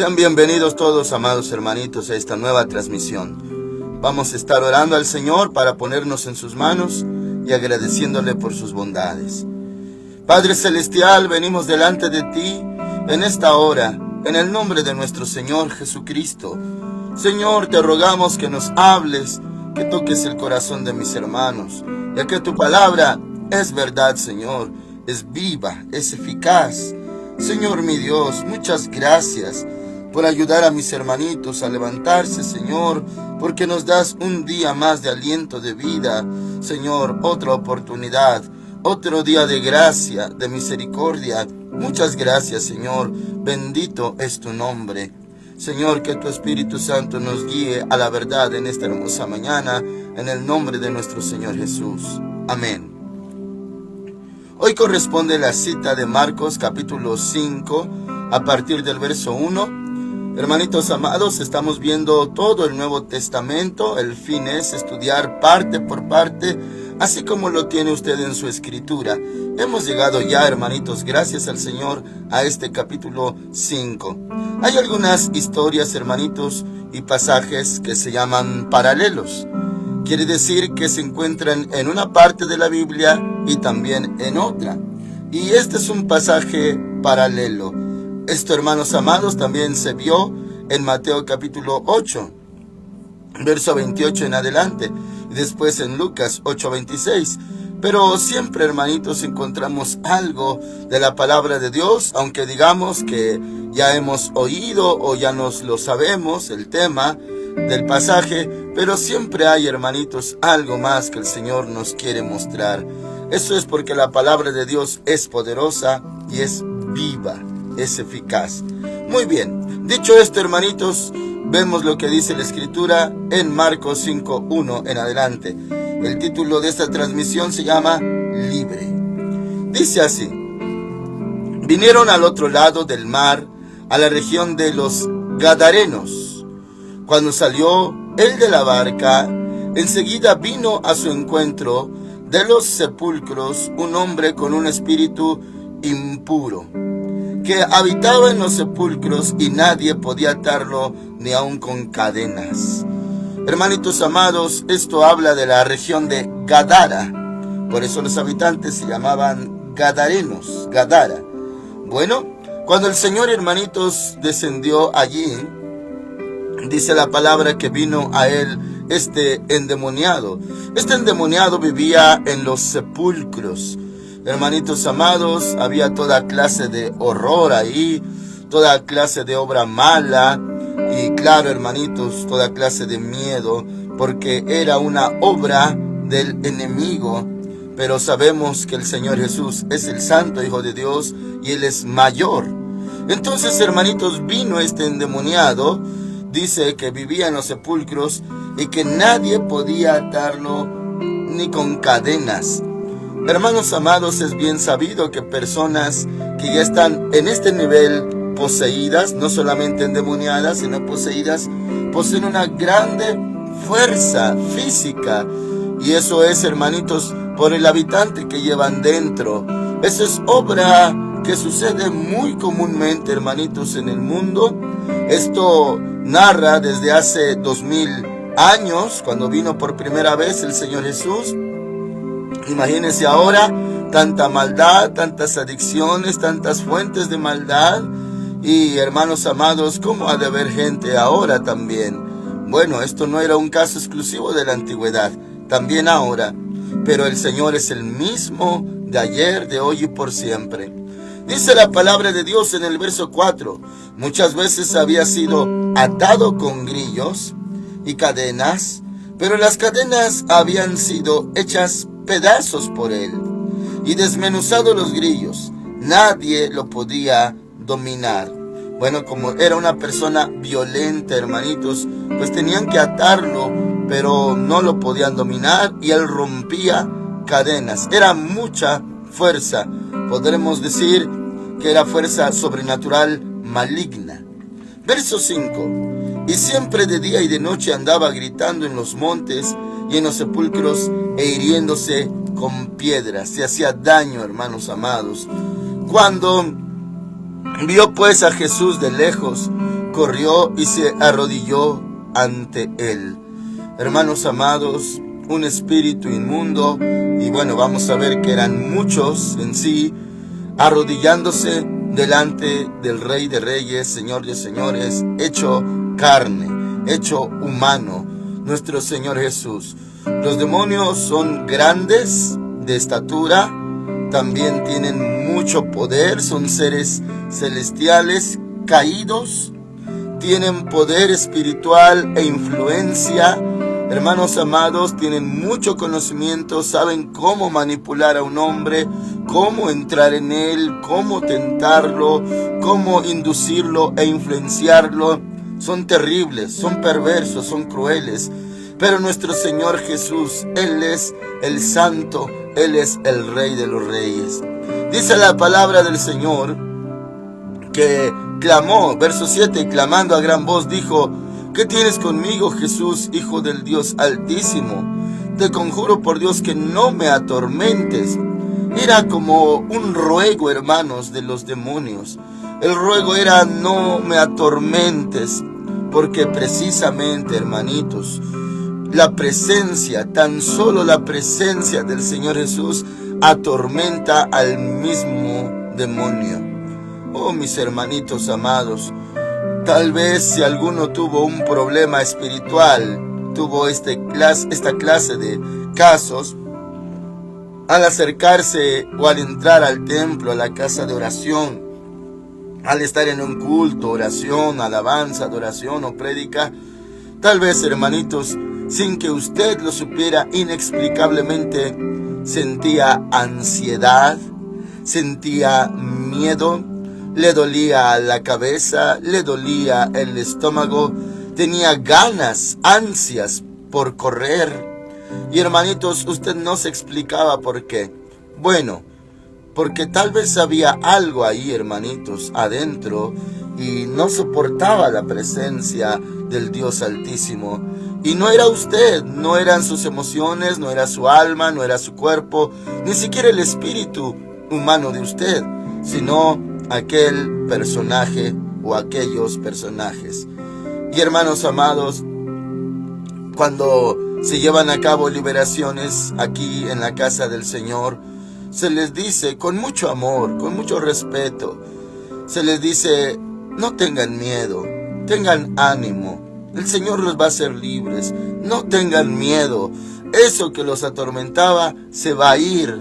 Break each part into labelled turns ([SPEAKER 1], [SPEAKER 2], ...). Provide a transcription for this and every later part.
[SPEAKER 1] Sean bienvenidos todos, amados hermanitos, a esta nueva transmisión. Vamos a estar orando al Señor para ponernos en sus manos y agradeciéndole por sus bondades. Padre Celestial, venimos delante de ti en esta hora, en el nombre de nuestro Señor Jesucristo. Señor, te rogamos que nos hables, que toques el corazón de mis hermanos, ya que tu palabra es verdad, Señor, es viva, es eficaz. Señor mi Dios, muchas gracias por ayudar a mis hermanitos a levantarse, Señor, porque nos das un día más de aliento de vida, Señor, otra oportunidad, otro día de gracia, de misericordia. Muchas gracias, Señor, bendito es tu nombre. Señor, que tu Espíritu Santo nos guíe a la verdad en esta hermosa mañana, en el nombre de nuestro Señor Jesús. Amén. Hoy corresponde la cita de Marcos capítulo 5, a partir del verso 1. Hermanitos amados, estamos viendo todo el Nuevo Testamento. El fin es estudiar parte por parte, así como lo tiene usted en su escritura. Hemos llegado ya, hermanitos, gracias al Señor, a este capítulo 5. Hay algunas historias, hermanitos, y pasajes que se llaman paralelos. Quiere decir que se encuentran en una parte de la Biblia y también en otra. Y este es un pasaje paralelo. Esto, hermanos amados, también se vio en Mateo capítulo 8, verso 28 en adelante, y después en Lucas 8:26. Pero siempre, hermanitos, encontramos algo de la palabra de Dios, aunque digamos que ya hemos oído o ya nos lo sabemos, el tema del pasaje, pero siempre hay, hermanitos, algo más que el Señor nos quiere mostrar. Eso es porque la palabra de Dios es poderosa y es viva, es eficaz. Muy bien, dicho esto, hermanitos, vemos lo que dice la Escritura en Marcos 5:1 en adelante. El título de esta transmisión se llama Libre. Dice así: vinieron al otro lado del mar, a la región de los Gadarenos. Cuando salió él de la barca, enseguida vino a su encuentro de los sepulcros un hombre con un espíritu impuro, que habitaba en los sepulcros, y nadie podía atarlo ni aun con cadenas. Hermanitos amados, esto habla de la región de Gadara. Por eso los habitantes se llamaban Gadarenos, Gadara. Bueno, cuando el Señor, hermanitos, descendió allí, dice la palabra que vino a él este endemoniado. Este endemoniado vivía en los sepulcros. Hermanitos amados, había toda clase de horror ahí, toda clase de obra mala y, claro, hermanitos, toda clase de miedo, porque era una obra del enemigo. Pero sabemos que el Señor Jesús es el Santo Hijo de Dios y Él es mayor. Entonces, hermanitos, vino este endemoniado, dice que vivía en los sepulcros y que nadie podía atarlo ni con cadenas. Hermanos amados, es bien sabido que personas que ya están en este nivel poseídas, no solamente endemoniadas, sino poseídas, poseen una grande fuerza física. Y eso es, hermanitos, por el habitante que llevan dentro. Eso es obra que sucede muy comúnmente, hermanitos, en el mundo. Esto narra desde hace 2000 años, cuando vino por primera vez el Señor Jesús. Imagínense ahora tanta maldad, tantas adicciones, tantas fuentes de maldad. Y, hermanos amados, ¿cómo ha de haber gente ahora también? Bueno, esto no era un caso exclusivo de la antigüedad, también ahora. Pero el Señor es el mismo de ayer, de hoy y por siempre. Dice la palabra de Dios en el verso 4: muchas veces había sido atado con grillos y cadenas, pero las cadenas habían sido hechas pedazos por él, y desmenuzado los grillos, nadie lo podía dominar. Bueno, como era una persona violenta, hermanitos, pues tenían que atarlo, pero no lo podían dominar, y él rompía cadenas. Era mucha fuerza, podremos decir que era fuerza sobrenatural maligna. Verso 5: y siempre de día y de noche andaba gritando en los montes y en los sepulcros, e hiriéndose con piedras. Se hacía daño, hermanos amados. Cuando vio pues a Jesús de lejos, corrió y se arrodilló ante él. Hermanos amados, un espíritu inmundo, y bueno, vamos a ver que eran muchos en sí, arrodillándose delante del Rey de Reyes, Señor de Señores, hecho carne, hecho humano, nuestro Señor Jesús. Los demonios son grandes de estatura, también tienen mucho poder, son seres celestiales caídos, tienen poder espiritual e influencia. Hermanos amados, tienen mucho conocimiento, saben cómo manipular a un hombre, cómo entrar en él, cómo tentarlo, cómo inducirlo e influenciarlo. Son terribles, son perversos, son crueles. Pero nuestro Señor Jesús, Él es el Santo, Él es el Rey de los Reyes. Dice la palabra del Señor que clamó, verso 7, clamando a gran voz, dijo: ¿qué tienes conmigo, Jesús, Hijo del Dios Altísimo? Te conjuro por Dios que no me atormentes. Era como un ruego, hermanos, de los demonios. El ruego era: no me atormentes, porque precisamente, hermanitos, la presencia, tan solo la presencia del Señor Jesús atormenta al mismo demonio. Oh, mis hermanitos amados, tal vez si alguno tuvo un problema espiritual, tuvo esta clase de casos, al acercarse o al entrar al templo, a la casa de oración, al estar en un culto, oración, alabanza, adoración o prédica, tal vez, hermanitos, sin que usted lo supiera, inexplicablemente sentía ansiedad, sentía miedo, le dolía la cabeza, le dolía el estómago, tenía ganas, ansias por correr. Y hermanitos, usted no se explicaba por qué. Bueno, porque tal vez había algo ahí, hermanitos, adentro, y no soportaba la presencia del Dios Altísimo. Y no era usted, no eran sus emociones, no era su alma, no era su cuerpo, ni siquiera el espíritu humano de usted, sino aquel personaje o aquellos personajes. Y hermanos amados, cuando se llevan a cabo liberaciones aquí en la casa del Señor, se les dice con mucho amor, con mucho respeto, se les dice: no tengan miedo, tengan ánimo, el Señor los va a hacer libres, no tengan miedo, eso que los atormentaba se va a ir,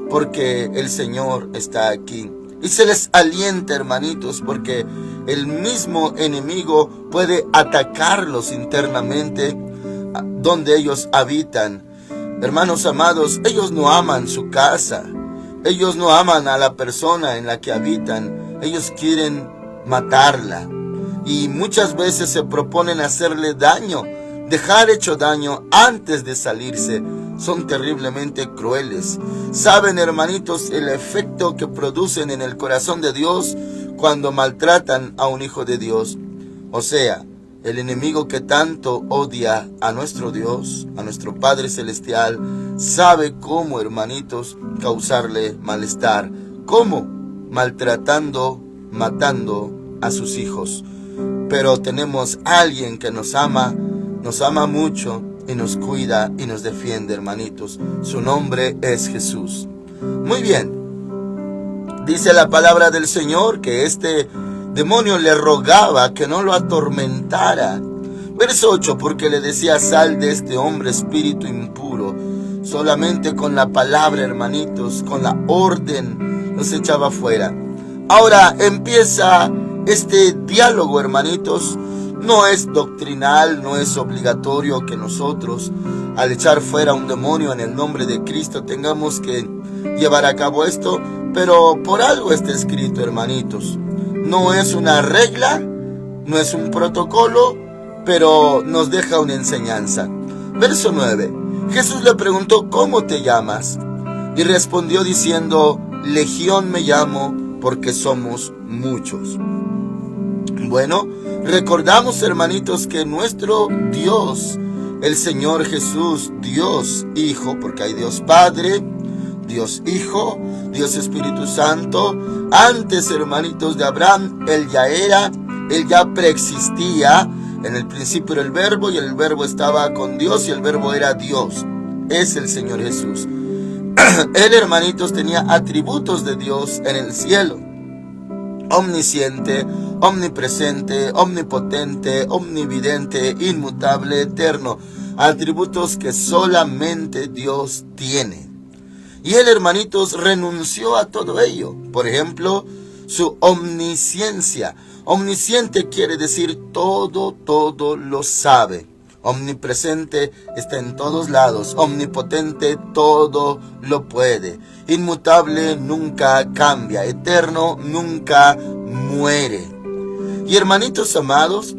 [SPEAKER 1] porque el Señor está aquí. Y se les alienta, hermanitos, porque el mismo enemigo puede atacarlos internamente donde ellos habitan. Hermanos amados, ellos no aman su casa, ellos no aman a la persona en la que habitan, ellos quieren matarla. Y muchas veces se proponen hacerle daño, dejar hecho daño antes de salirse. Son terriblemente crueles. Saben, hermanitos, el efecto que producen en el corazón de Dios cuando maltratan a un hijo de Dios. O sea, el enemigo que tanto odia a nuestro Dios, a nuestro Padre Celestial, sabe cómo, hermanitos, causarle malestar. ¿Cómo? Maltratando, matando a sus hijos. Pero tenemos a alguien que nos ama mucho, y nos cuida y nos defiende, hermanitos. Su nombre es Jesús. Muy bien. Dice la palabra del Señor que este demonio le rogaba que no lo atormentara. Verso 8, porque le decía: sal de este hombre, espíritu impuro. Solamente con la palabra, hermanitos, con la orden, los echaba fuera. Ahora empieza este diálogo, hermanitos. No es doctrinal, no es obligatorio que nosotros, al echar fuera un demonio en el nombre de Cristo, tengamos que llevar a cabo esto, pero por algo está escrito, hermanitos. No es una regla, no es un protocolo, pero nos deja una enseñanza. Verso 9. Jesús le preguntó: ¿cómo te llamas? Y respondió diciendo: Legión me llamo, porque somos muchos. Bueno, recordamos, hermanitos, que nuestro Dios, el Señor Jesús, Dios Hijo, porque hay Dios Padre, Dios Hijo, Dios Espíritu Santo. Antes, hermanitos, de Abraham, Él ya era, Él ya preexistía. En el principio era el Verbo, y el Verbo estaba con Dios, y el Verbo era Dios. Es el Señor Jesús. Él, hermanitos, tenía atributos de Dios en el cielo: omnisciente, omnipresente, omnipotente, omnividente, inmutable, eterno. Atributos que solamente Dios tiene. Y Él, hermanitos, renunció a todo ello. Por ejemplo, su omnisciencia. Omnisciente quiere decir todo lo sabe. Omnipresente, está en todos lados. Omnipotente, todo lo puede. Inmutable, nunca cambia. Eterno, nunca muere. Y hermanitos amados,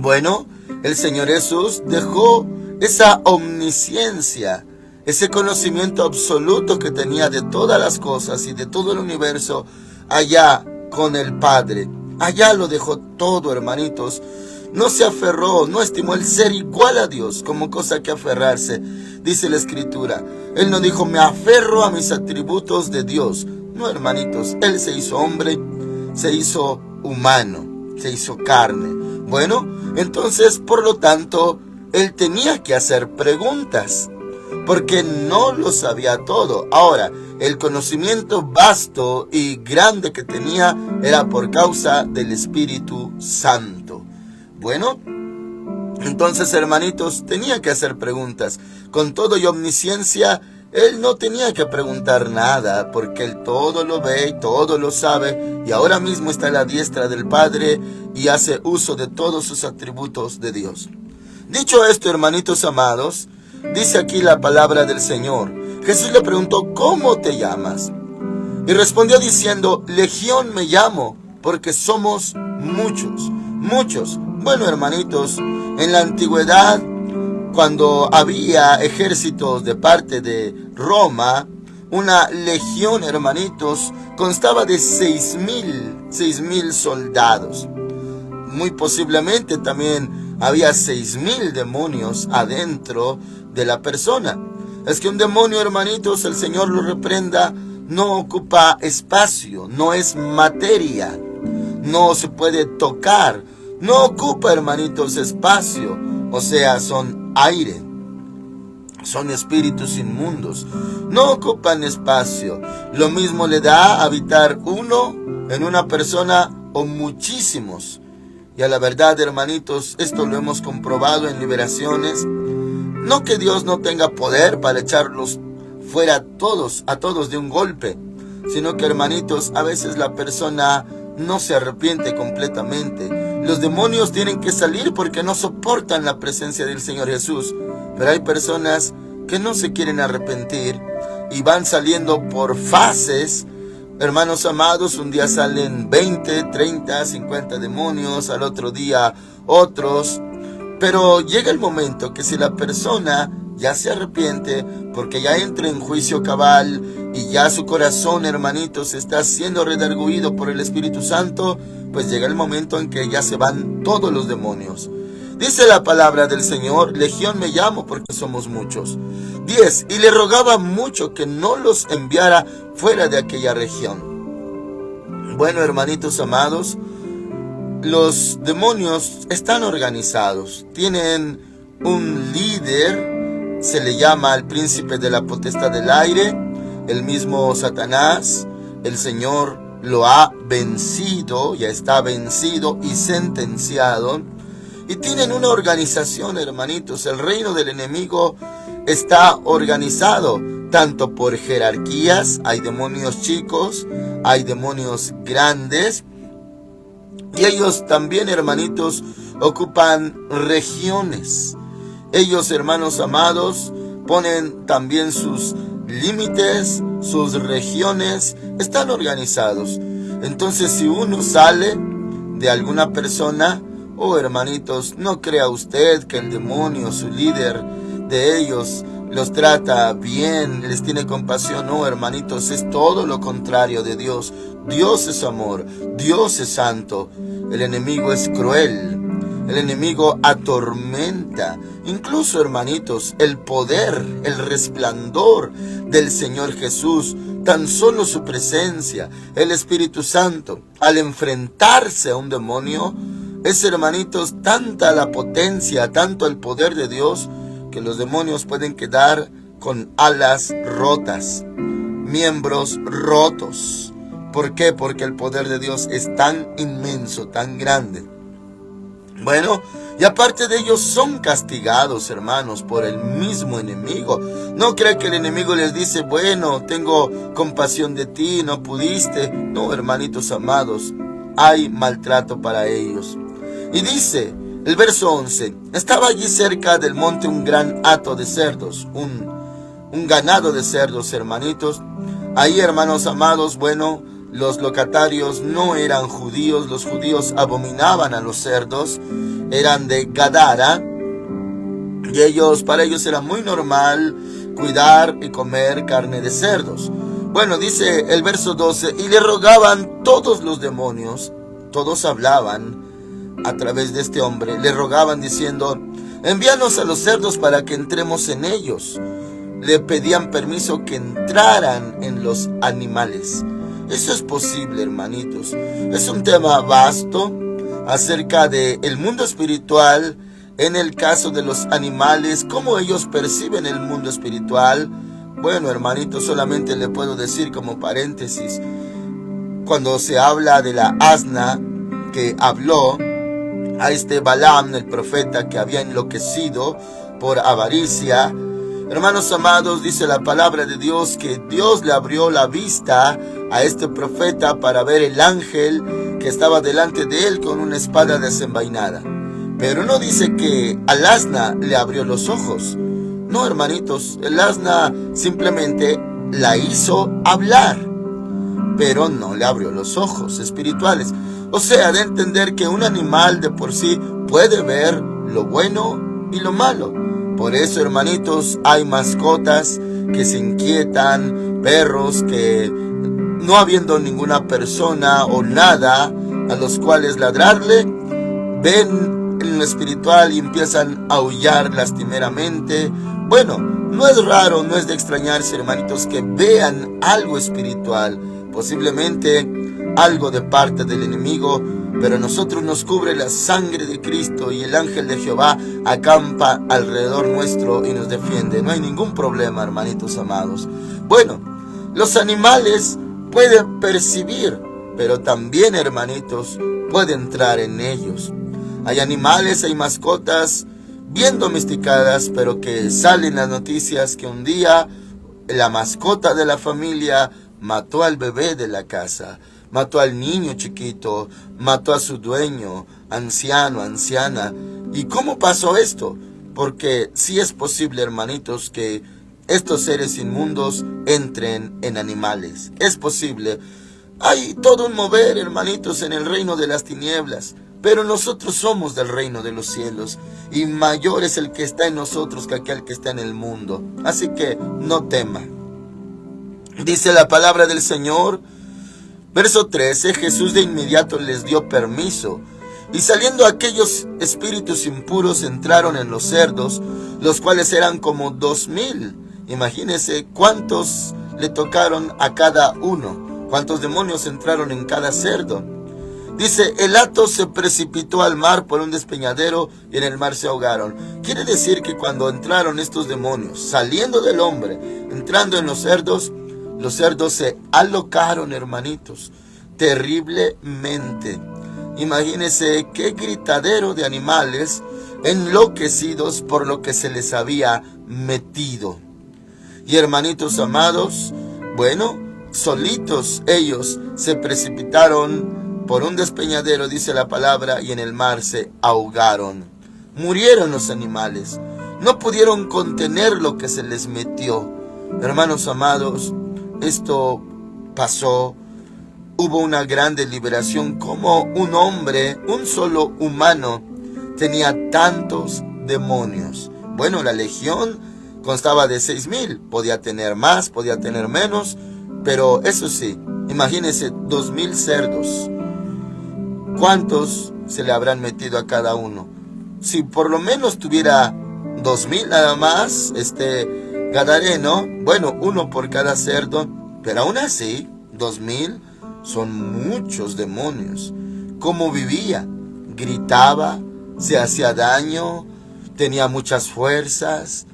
[SPEAKER 1] bueno, el Señor Jesús dejó esa omnisciencia, ese conocimiento absoluto que tenía de todas las cosas y de todo el universo, allá con el Padre. Allá lo dejó todo, hermanitos. No se aferró, no estimó el ser igual a Dios como cosa que aferrarse. Dice la Escritura, Él no dijo, me aferro a mis atributos de Dios. No, hermanitos, Él se hizo hombre, se hizo humano, se hizo carne. Bueno, entonces, por lo tanto, Él tenía que hacer preguntas, porque no lo sabía todo. Ahora, el conocimiento vasto y grande que tenía era por causa del Espíritu Santo. Bueno, entonces, hermanitos, tenía que hacer preguntas. Con todo y omnisciencia, Él no tenía que preguntar nada, porque Él todo lo ve y todo lo sabe, y ahora mismo está a la diestra del Padre y hace uso de todos sus atributos de Dios. Dicho esto, hermanitos amados, dice aquí la palabra del Señor. Jesús le preguntó, ¿cómo te llamas? Y respondió diciendo, Legión me llamo, porque somos muchos. Bueno, hermanitos, en la antigüedad, cuando había ejércitos de parte de Roma, una legión, hermanitos, constaba de 6,000 soldados. Muy posiblemente también había 6,000 demonios adentro de la persona. Es que un demonio, hermanitos, el Señor lo reprenda, no ocupa espacio, no es materia, no se puede tocar, no ocupa, hermanitos, espacio, o sea, son aire, son espíritus inmundos, no ocupan espacio. Lo mismo le da habitar uno en una persona o muchísimos. Y a la verdad, hermanitos, esto lo hemos comprobado en liberaciones. No que Dios no tenga poder para echarlos fuera a todos de un golpe, sino que, hermanitos, a veces la persona no se arrepiente completamente. Los demonios tienen que salir porque no soportan la presencia del Señor Jesús. Pero hay personas que no se quieren arrepentir y van saliendo por fases. Hermanos amados, un día salen 20, 30, 50 demonios, al otro día otros. Pero llega el momento que si la persona ya se arrepiente, porque ya entra en juicio cabal y ya su corazón, hermanitos, está siendo redarguido por el Espíritu Santo, pues llega el momento en que ya se van todos los demonios. Dice la palabra del Señor, Legión me llamo porque somos muchos. 10. Y le rogaba mucho que no los enviara fuera de aquella región. Bueno, hermanitos amados, los demonios están organizados, tienen un líder, se le llama el príncipe de la potestad del aire, el mismo Satanás. El Señor lo ha vencido, ya está vencido y sentenciado. Y tienen una organización, hermanitos. El reino del enemigo está organizado tanto por jerarquías. Hay demonios chicos, hay demonios grandes. Y ellos también, hermanitos, ocupan regiones. Ellos, hermanos amados, ponen también sus límites, sus regiones, están organizados. Entonces, si uno sale de alguna persona, hermanitos, no crea usted que el demonio, su líder de ellos, los trata bien, les tiene compasión. No, hermanitos, es todo lo contrario de Dios. Dios es amor, Dios es santo. El enemigo es cruel, el enemigo atormenta. Incluso, hermanitos, el poder, el resplandor del Señor Jesús tan solo su presencia, el Espíritu Santo, al enfrentarse a un demonio, es, hermanitos, tanta la potencia, tanto el poder de Dios, que los demonios pueden quedar con alas rotas, miembros rotos. ¿Por qué? Porque el poder de Dios es tan inmenso, tan grande. Bueno, y aparte de ellos son castigados, hermanos, por el mismo enemigo. No cree que el enemigo les dice, bueno, tengo compasión de ti, no pudiste. No, hermanitos amados, hay maltrato para ellos. Y dice el verso 11, estaba allí cerca del monte un gran hato de cerdos, un ganado de cerdos, hermanitos. Ahí, hermanos amados, bueno, los locatarios no eran judíos, los judíos abominaban a los cerdos, eran de Gadara, y para ellos era muy normal cuidar y comer carne de cerdos. Bueno, dice el verso 12, y le rogaban todos los demonios, todos hablaban a través de este hombre, le rogaban diciendo, envíanos a los cerdos para que entremos en ellos. Le pedían permiso que entraran en los animales. Eso es posible, hermanitos. Es un tema vasto acerca del mundo espiritual, en el caso de los animales, cómo ellos perciben el mundo espiritual. Bueno, hermanitos, solamente le puedo decir como paréntesis, cuando se habla de la asna que habló a este Balaam, el profeta que había enloquecido por avaricia, hermanos amados, dice la palabra de Dios que Dios le abrió la vista a este profeta para ver el ángel que estaba delante de él con una espada desenvainada. Pero no dice que al asna le abrió los ojos. No, hermanitos, el asna simplemente la hizo hablar, pero no le abrió los ojos espirituales. O sea, de entender que un animal de por sí puede ver lo bueno y lo malo. Por eso, hermanitos, hay mascotas que se inquietan, perros que, no habiendo ninguna persona o nada a los cuales ladrarle, ven en lo espiritual y empiezan a aullar lastimeramente. Bueno, no es raro, no es de extrañarse, hermanitos, que vean algo espiritual, posiblemente algo de parte del enemigo, pero a nosotros nos cubre la sangre de Cristo y el ángel de Jehová acampa alrededor nuestro y nos defiende. No hay ningún problema, hermanitos amados. Bueno, los animales pueden percibir, pero también, hermanitos, puede entrar en ellos. Hay animales, hay mascotas bien domesticadas, pero que salen las noticias que un día la mascota de la familia mató al bebé de la casa, mató al niño chiquito, mató a su dueño, anciano, anciana. ¿Y cómo pasó esto? Porque sí es posible, hermanitos, que estos seres inmundos entren en animales. Es posible. Hay todo un mover, hermanitos, en el reino de las tinieblas, pero nosotros somos del reino de los cielos, y mayor es el que está en nosotros que aquel que está en el mundo. Así que no tema. Dice la palabra del Señor, verso 13, Jesús de inmediato les dio permiso, y saliendo aquellos espíritus impuros entraron en los cerdos, los cuales eran como 2000. Imagínense cuántos le tocaron a cada uno, cuántos demonios entraron en cada cerdo. Dice, el hato se precipitó al mar por un despeñadero y en el mar se ahogaron. Quiere decir que cuando entraron estos demonios, saliendo del hombre, entrando en los cerdos se alocaron, hermanitos, terriblemente. Imagínense qué gritadero de animales enloquecidos por lo que se les había metido. Y hermanitos amados, bueno, solitos ellos se precipitaron por un despeñadero, dice la palabra, y en el mar se ahogaron. Murieron los animales, no pudieron contener lo que se les metió. Hermanos amados, esto pasó, hubo una grande liberación. Como un hombre, un solo humano, tenía tantos demonios. Bueno, la legión constaba de 6,000, podía tener más, podía tener menos, pero eso sí, imagínense 2,000 cerdos. ¿Cuántos se le habrán metido a cada uno? Si por lo menos tuviera 2,000 nada más, gadareno, bueno, uno por cada cerdo, Pero aún así, 2000 son muchos demonios. ¿Cómo vivía? Gritaba, se hacía daño, tenía muchas fuerzas,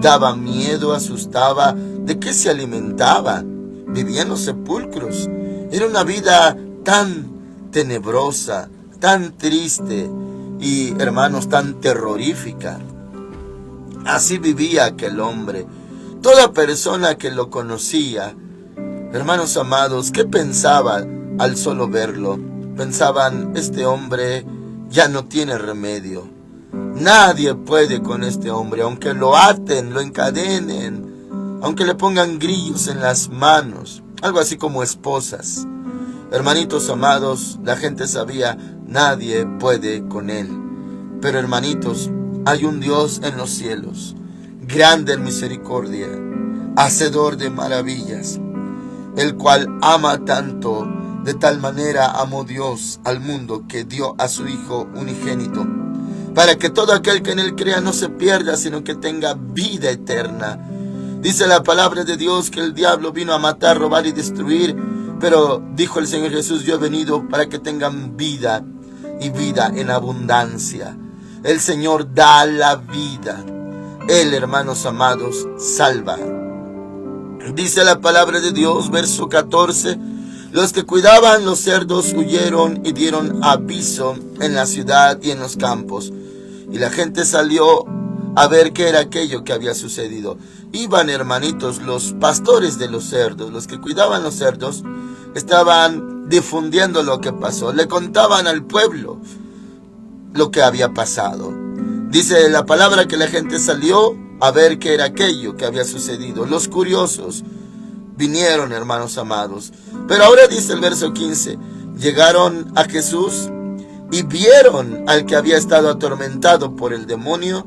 [SPEAKER 1] daba miedo, asustaba. ¿De qué se alimentaba? Vivía en los sepulcros. Era una vida tan tenebrosa, tan triste y, hermanos, tan terrorífica. Así vivía aquel hombre. Toda persona que lo conocía, hermanos amados, ¿qué pensaban al solo verlo? Pensaban, este hombre ya no tiene remedio. Nadie puede con este hombre, aunque lo aten, lo encadenen, aunque le pongan grillos en las manos, algo así como esposas. Hermanitos amados, la gente sabía, nadie puede con él. Pero hermanitos, hay un Dios en los cielos, grande en misericordia, hacedor de maravillas, el cual ama tanto, de tal manera amó Dios al mundo que dio a su Hijo unigénito, para que todo aquel que en él crea no se pierda, sino que tenga vida eterna. Dice la palabra de Dios que el diablo vino a matar, robar y destruir, pero dijo el Señor Jesús, yo he venido para que tengan vida y vida en abundancia. El Señor da la vida. Él, hermanos amados, salva. Dice la palabra de Dios, verso 14, los que cuidaban los cerdos huyeron y dieron aviso en la ciudad y en los campos. Y la gente salió a ver qué era aquello que había sucedido. Iban, hermanitos, los pastores de los cerdos, los que cuidaban los cerdos, estaban difundiendo lo que pasó. Le contaban al pueblo lo que había pasado. Dice la palabra que la gente salió a ver qué era aquello que había sucedido. Los curiosos vinieron, hermanos amados. Pero ahora dice el verso 15, llegaron a Jesús y vieron al que había estado atormentado por el demonio,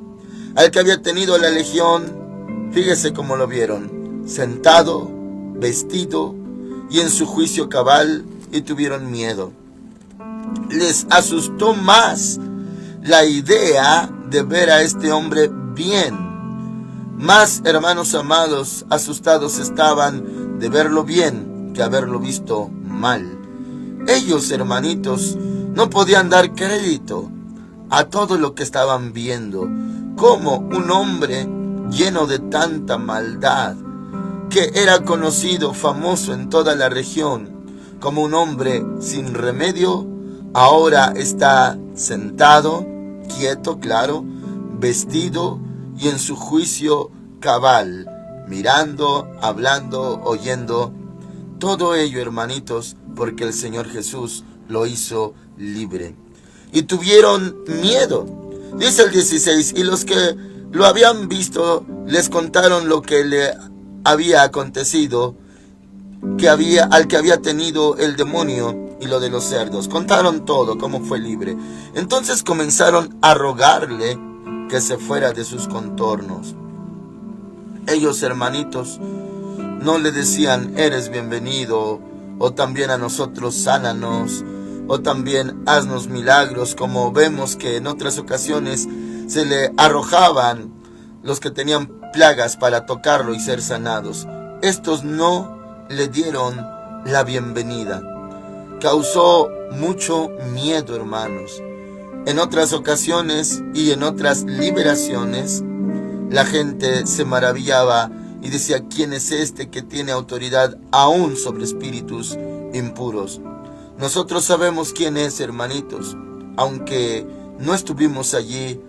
[SPEAKER 1] al que había tenido la legión. Fíjese cómo lo vieron, sentado, vestido y en su juicio cabal, y tuvieron miedo. Les asustó más la idea de ver a este hombre bien. Más, hermanos amados, asustados estaban de verlo bien que haberlo visto mal. Ellos, hermanitos, no podían dar crédito a todo lo que estaban viendo. Como un hombre lleno de tanta maldad, que era conocido, famoso en toda la región, como un hombre sin remedio, ahora está sentado, quieto, claro, vestido y en su juicio cabal, mirando, hablando, oyendo. Todo ello, hermanitos, porque el Señor Jesús lo hizo libre. Y tuvieron miedo. Dice el 16, y los que lo habían visto les contaron lo que le había acontecido, al que había tenido el demonio y lo de los cerdos. Contaron todo, cómo fue libre. Entonces comenzaron a rogarle que se fuera de sus contornos. Ellos, hermanitos, no le decían, eres bienvenido, o también a nosotros sánanos, o también haznos milagros, como vemos que en otras ocasiones se le arrojaban los que tenían plagas para tocarlo y ser sanados. Estos no le dieron la bienvenida. Causó mucho miedo, hermanos. En otras ocasiones y en otras liberaciones, la gente se maravillaba y decía, ¿quién es este que tiene autoridad aún sobre espíritus impuros? Nosotros sabemos quién es, hermanitos, aunque no estuvimos allí,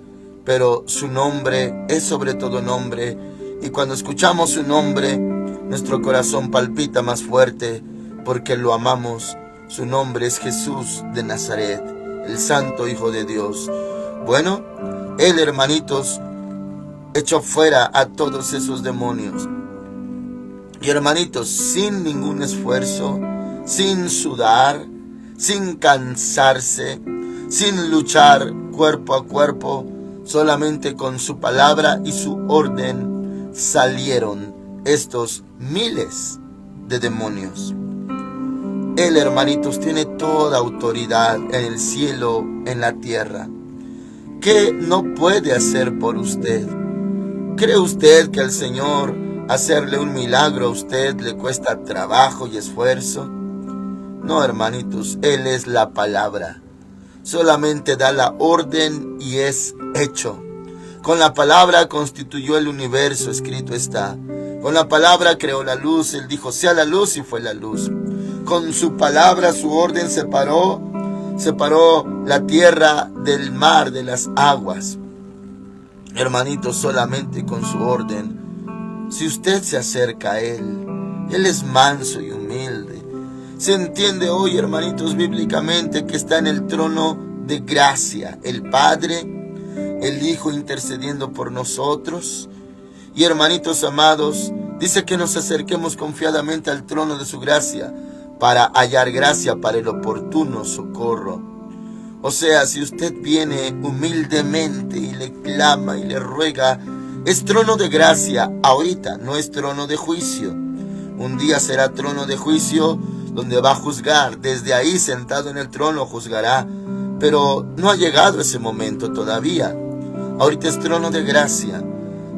[SPEAKER 1] pero su nombre es sobre todo nombre, y cuando escuchamos su nombre, nuestro corazón palpita más fuerte, porque lo amamos. Su nombre es Jesús de Nazaret, el Santo Hijo de Dios. Bueno, él, hermanitos, echó fuera a todos esos demonios. Y hermanitos, sin ningún esfuerzo, sin sudar, sin cansarse, sin luchar cuerpo a cuerpo, solamente con su palabra y su orden salieron estos miles de demonios. Él, hermanitos, tiene toda autoridad en el cielo, en la tierra. ¿Qué no puede hacer por usted? ¿Cree usted que el Señor hacerle un milagro a usted le cuesta trabajo y esfuerzo. No, hermanitos, Él es la palabra. Solamente da la orden y es hecho. Con la palabra constituyó el universo, escrito está. Con la palabra creó la luz. Él dijo, sea la luz, y fue la luz. Con su palabra, su orden separó la tierra del mar, de las aguas. Hermanitos, solamente con su orden. Si usted se acerca a Él es manso y humilde. Se entiende hoy, hermanitos, bíblicamente que está en el trono de gracia, el Padre, el Hijo intercediendo por nosotros. Y hermanitos amados, dice que nos acerquemos confiadamente al trono de su gracia para hallar gracia para el oportuno socorro. O sea, si usted viene humildemente y le clama y le ruega, es trono de gracia ahorita, no es trono de juicio. Un día será trono de juicio donde va a juzgar. Desde ahí, sentado en el trono, juzgará. Pero no ha llegado ese momento todavía. Ahorita es trono de gracia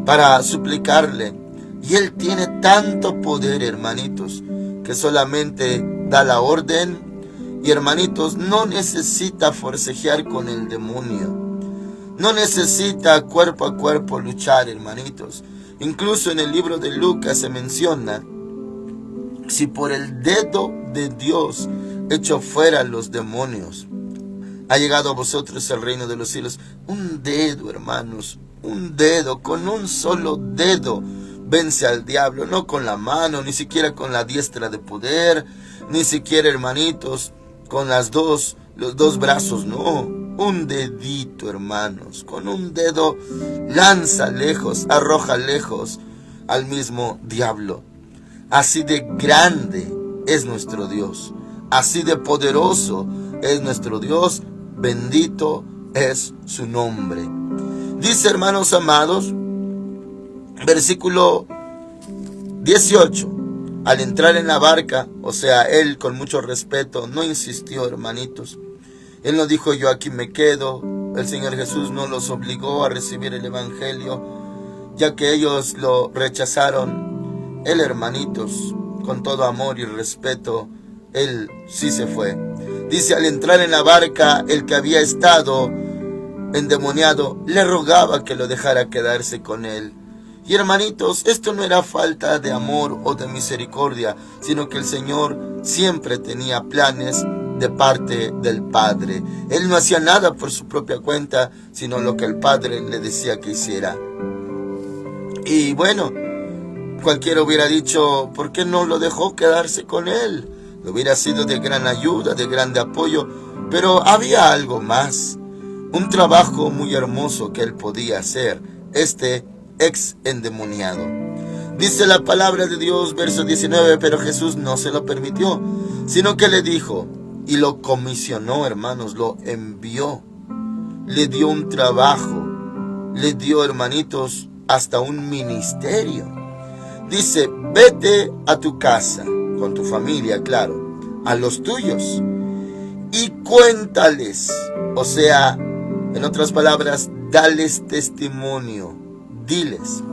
[SPEAKER 1] para suplicarle. Y Él tiene tanto poder, hermanitos, que solamente da la orden. Y hermanitos, no necesita forcejear con el demonio. No necesita cuerpo a cuerpo luchar, hermanitos. Incluso en el libro de Lucas se menciona, si por el dedo de Dios echo fuera los demonios, ha llegado a vosotros el reino de los cielos. Un dedo, hermanos, un dedo, con un solo dedo vence al diablo, no con la mano, ni siquiera con la diestra de poder, ni siquiera, hermanitos, con los dos brazos, no. Un dedito, hermanos, con un dedo lanza lejos, arroja lejos al mismo diablo. Así de grande es nuestro Dios, así de poderoso es nuestro Dios, bendito es su nombre. Dice, hermanos amados, versículo 18, al entrar en la barca, o sea, Él con mucho respeto no insistió, hermanitos. Él no dijo, yo aquí me quedo. El Señor Jesús no los obligó a recibir el Evangelio, ya que ellos lo rechazaron. Él, hermanitos, con todo amor y respeto, Él sí se fue. Dice, al entrar en la barca, el que había estado endemoniado le rogaba que lo dejara quedarse con él. Y hermanitos, esto no era falta de amor o de misericordia, sino que el Señor siempre tenía planes de parte del Padre. Él no hacía nada por su propia cuenta, sino lo que el Padre le decía que hiciera. Y bueno, cualquiera hubiera dicho, ¿por qué no lo dejó quedarse con él? Le hubiera sido de gran ayuda, de grande apoyo, pero había algo más. Un trabajo muy hermoso que él podía hacer, este ex endemoniado. Dice la palabra de Dios, verso 19, pero Jesús no se lo permitió, sino que le dijo, y lo comisionó, hermanos, lo envió, le dio un trabajo, le dio, hermanitos, hasta un ministerio. Dice, vete a tu casa, con tu familia, claro, a los tuyos, y cuéntales, o sea, en otras palabras, dales testimonio, diles,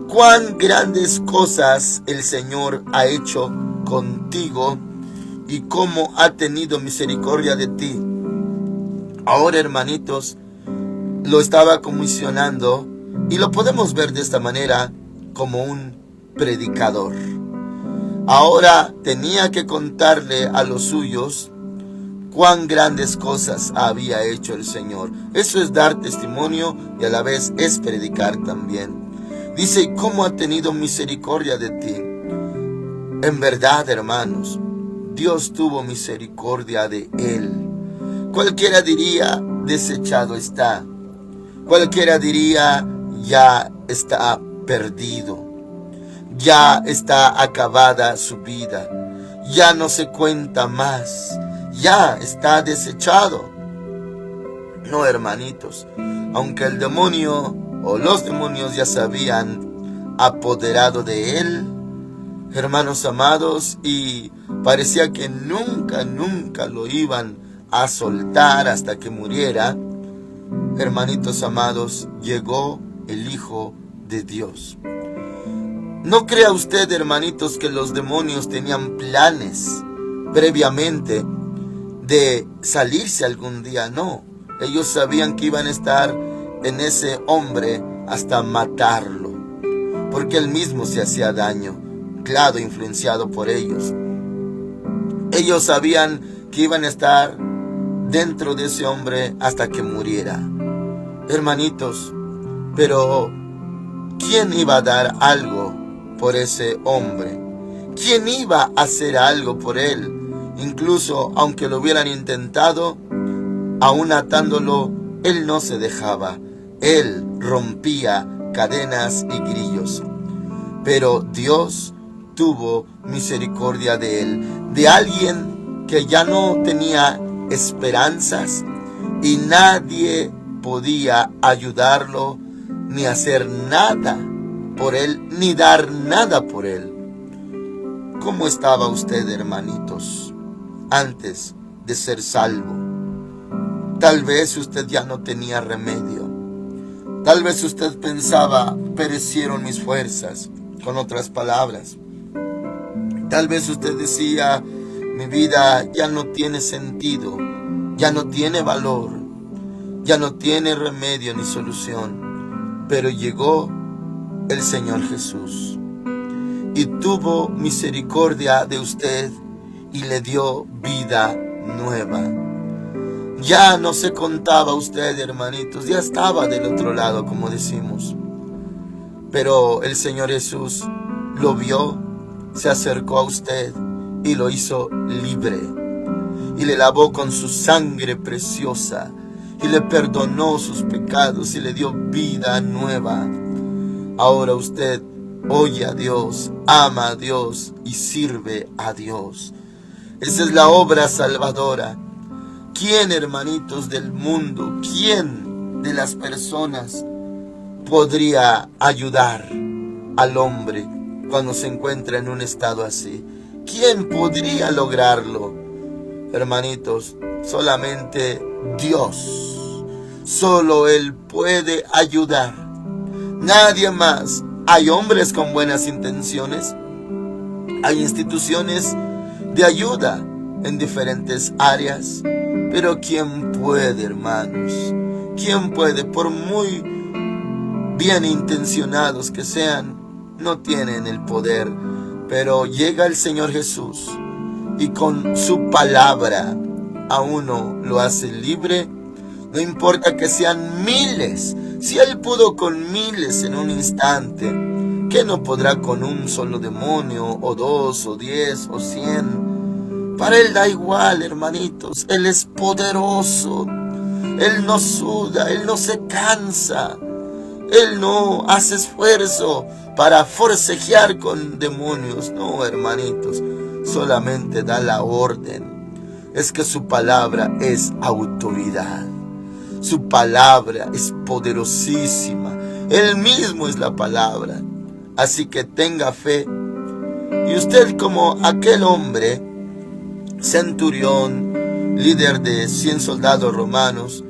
[SPEAKER 1] cuán grandes cosas el Señor ha hecho contigo y cómo ha tenido misericordia de ti. Ahora, hermanitos, lo estaba comisionando y lo podemos ver de esta manera como un predicador. Ahora tenía que contarle a los suyos cuán grandes cosas había hecho el Señor. Eso es dar testimonio y a la vez es predicar también. Dice, ¿y cómo ha tenido misericordia de ti? En verdad, hermanos, Dios tuvo misericordia de él. Cualquiera diría, desechado está. Cualquiera diría, ya está perdido. Ya está acabada su vida. Ya no se cuenta más. Ya está desechado. No, hermanitos, aunque el demonio o los demonios ya se habían apoderado de él, hermanos amados, y parecía que nunca lo iban a soltar hasta que muriera, hermanitos amados, llegó el Hijo de Dios. No crea usted, hermanitos, que los demonios tenían planes previamente de salirse algún día. No, ellos sabían que iban a estar en ese hombre hasta matarlo, porque él mismo se hacía daño, claro, influenciado por ellos. Ellos sabían que iban a estar dentro de ese hombre hasta que muriera. Hermanitos, pero ¿quién iba a dar algo por ese hombre? ¿Quién iba a hacer algo por él? Incluso aunque lo hubieran intentado, aún atándolo, él no se dejaba. Él rompía cadenas y grillos. Pero Dios tuvo misericordia de él, de alguien que ya no tenía esperanzas y nadie podía ayudarlo, ni hacer nada por él, ni dar nada por él. ¿Cómo estaba usted, hermanitos, antes de ser salvo? Tal vez usted ya no tenía remedio. Tal vez usted pensaba, perecieron mis fuerzas. Con otras palabras, tal vez usted decía, mi vida ya no tiene sentido, ya no tiene valor, ya no tiene remedio ni solución. Pero llegó el Señor Jesús y tuvo misericordia de usted y le dio vida nueva. Ya no se contaba usted, hermanitos, ya estaba del otro lado, como decimos. Pero el Señor Jesús lo vio, se acercó a usted y lo hizo libre. Y le lavó con su sangre preciosa y le perdonó sus pecados y le dio vida nueva. Ahora usted oye a Dios, ama a Dios y sirve a Dios. Esa es la obra salvadora. ¿Quién, hermanitos del mundo, quién de las personas podría ayudar al hombre cuando se encuentra en un estado así? ¿Quién podría lograrlo? Hermanitos, solamente Dios. Solo Él puede ayudar. Nadie más. Hay hombres con buenas intenciones. Hay instituciones de ayuda en diferentes áreas. Pero ¿quién puede, hermanos? ¿Quién puede? Por muy bien intencionados que sean, no tienen el poder. Pero llega el Señor Jesús y con su palabra a uno lo hace libre. No importa que sean miles. Si Él pudo con miles en un instante, ¿qué no podrá con un solo demonio, o 2, o 10, o 100? Para Él da igual, hermanitos. Él es poderoso. Él no suda, Él no se cansa. Él no hace esfuerzo para forcejear con demonios. No, hermanitos, solamente da la orden. Es que su palabra es autoridad. Su palabra es poderosísima. Él mismo es la palabra. Así que tenga fe. Y usted, como aquel hombre, centurión, líder de 100 soldados romanos,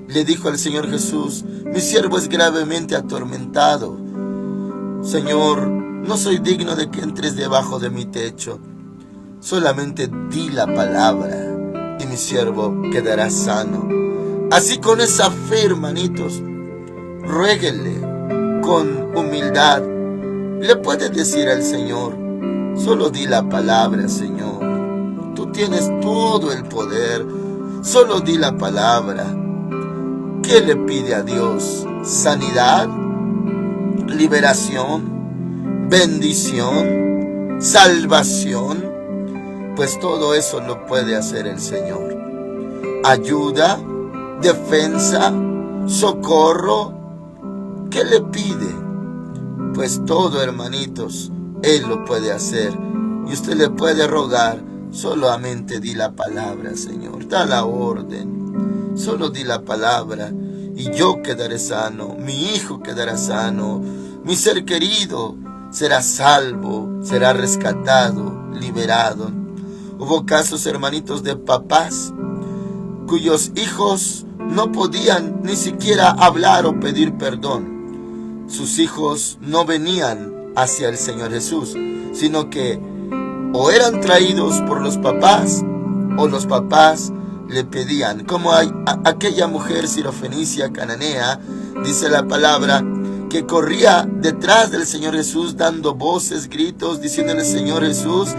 [SPEAKER 1] le dijo al Señor Jesús: mi siervo es gravemente atormentado. Señor, no soy digno de que entres debajo de mi techo. Solamente di la palabra y mi siervo quedará sano. Así, con esa fe, hermanitos, ruéguele con humildad. Le puede decir al Señor: solo di la palabra, Señor. Tú tienes todo el poder. Solo di la palabra. ¿Qué le pide a Dios? Sanidad, liberación, bendición, salvación. Pues todo eso lo puede hacer el Señor. Ayuda, defensa, socorro. ¿Qué le pide? Pues todo, hermanitos, Él lo puede hacer. Y usted le puede rogar: solamente di la palabra, Señor. Da la orden. Solo di la palabra y yo quedaré sano. Mi hijo quedará sano. Mi ser querido será salvo, será rescatado, liberado. Hubo casos, hermanitos, de papás cuyos hijos no podían ni siquiera hablar o pedir perdón. Sus hijos no venían hacia el Señor Jesús, sino que o eran traídos por los papás o los papás le pedían, como aquella mujer sirofenicia cananea, dice la palabra, que corría detrás del Señor Jesús dando voces, gritos, diciéndole: Señor Jesús,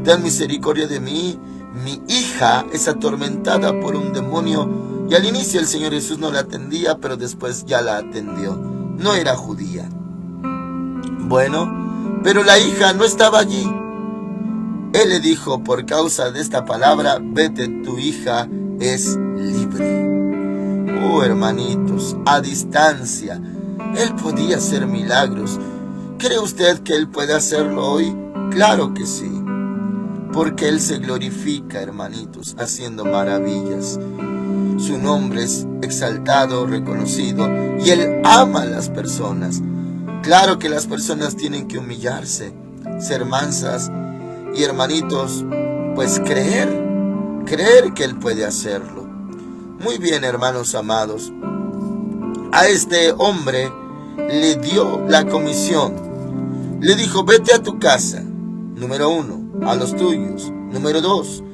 [SPEAKER 1] ten misericordia de mí, mi hija es atormentada por un demonio. Y al inicio el Señor Jesús no la atendía, pero después ya la atendió. No era judía. Bueno, pero la hija no estaba allí. Él le dijo, por causa de esta palabra: vete, tu hija es libre. Oh, hermanitos, a distancia, Él podía hacer milagros. ¿Cree usted que Él puede hacerlo hoy? Claro que sí. Porque Él se glorifica, hermanitos, haciendo maravillas. Su nombre es exaltado, reconocido, y Él ama a las personas. Claro que las personas tienen que humillarse, ser mansas, y hermanitos, pues creer que Él puede hacerlo. Muy bien, hermanos amados. A este hombre le dio la comisión. Le dijo: vete a tu casa, número 1, a los tuyos, número 2,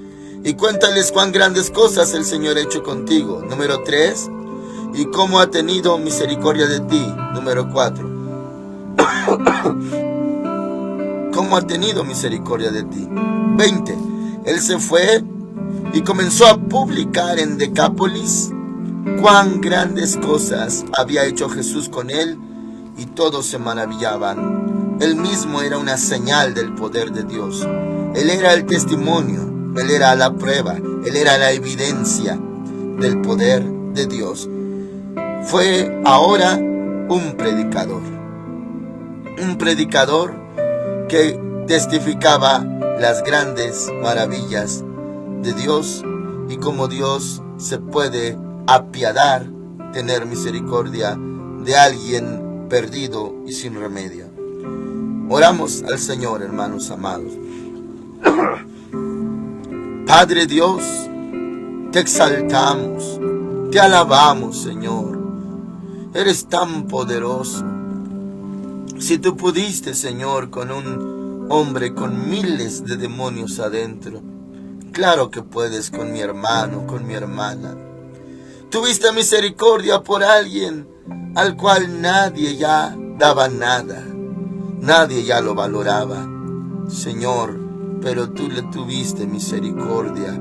[SPEAKER 1] y cuéntales cuán grandes cosas el Señor ha hecho contigo, número 3, y cómo ha tenido misericordia de ti, número 4. Cómo ha tenido misericordia de ti. 20. Él se fue y comenzó a publicar en Decápolis cuán grandes cosas había hecho Jesús con él, y todos se maravillaban. Él mismo era una señal del poder de Dios. Él era el testimonio, Él era la prueba, Él era la evidencia del poder de Dios. Fue ahora un predicador que testificaba las grandes maravillas de Dios y cómo Dios se puede apiadar, tener misericordia de alguien perdido y sin remedio. Oramos al Señor, hermanos amados. Padre Dios, te exaltamos, te alabamos, Señor. Eres tan poderoso. Si tú pudiste, Señor, con un hombre con miles de demonios adentro, claro que puedes con mi hermano, con mi hermana. Tuviste misericordia por alguien al cual nadie ya daba nada, nadie ya lo valoraba, Señor, pero tú le tuviste misericordia.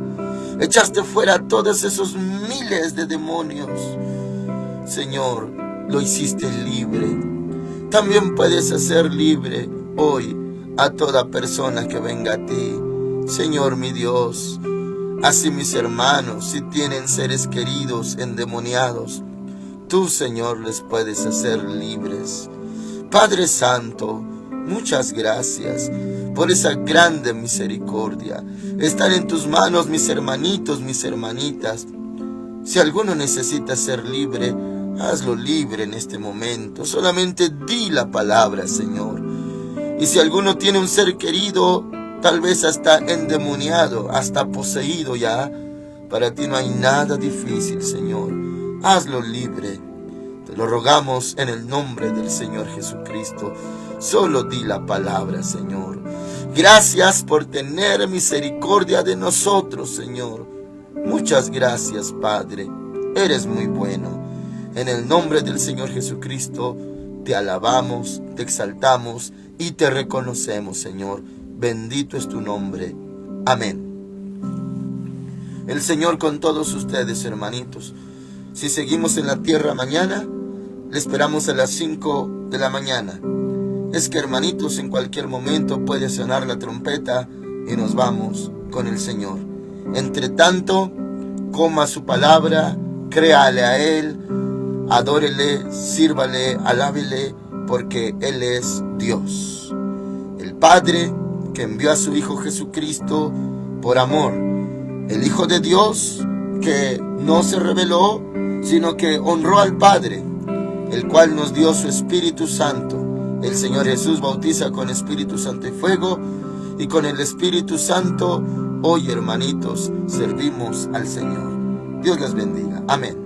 [SPEAKER 1] Echaste fuera todos esos miles de demonios, Señor, lo hiciste libre. También puedes hacer libre hoy a toda persona que venga a ti, Señor mi Dios. Así mis hermanos, si tienen seres queridos endemoniados, tú, Señor, les puedes hacer libres. Padre Santo, muchas gracias por esa grande misericordia. Están en tus manos mis hermanitos, mis hermanitas. Si alguno necesita ser libre, hazlo libre en este momento. Solamente di la palabra, Señor. Y si alguno tiene un ser querido, tal vez hasta endemoniado, hasta poseído ya, para ti no hay nada difícil, Señor. Hazlo libre. Te lo rogamos en el nombre del Señor Jesucristo. Solo di la palabra, Señor. Gracias por tener misericordia de nosotros, Señor. Muchas gracias, Padre. Eres muy bueno. En el nombre del Señor Jesucristo, te alabamos, te exaltamos y te reconocemos, Señor. Bendito es tu nombre. Amén. El Señor con todos ustedes, hermanitos. Si seguimos en la tierra mañana, le esperamos a las 5 de la mañana. Es que, hermanitos, en cualquier momento puede sonar la trompeta y nos vamos con el Señor. Entre tanto, coma su palabra, créale a Él, adórele, sírvale, alábele, porque Él es Dios. El Padre que envió a su Hijo Jesucristo por amor. El Hijo de Dios que no se rebeló, sino que honró al Padre, el cual nos dio su Espíritu Santo. El Señor Jesús bautiza con Espíritu Santo y fuego, y con el Espíritu Santo hoy, hermanitos, servimos al Señor. Dios les bendiga. Amén.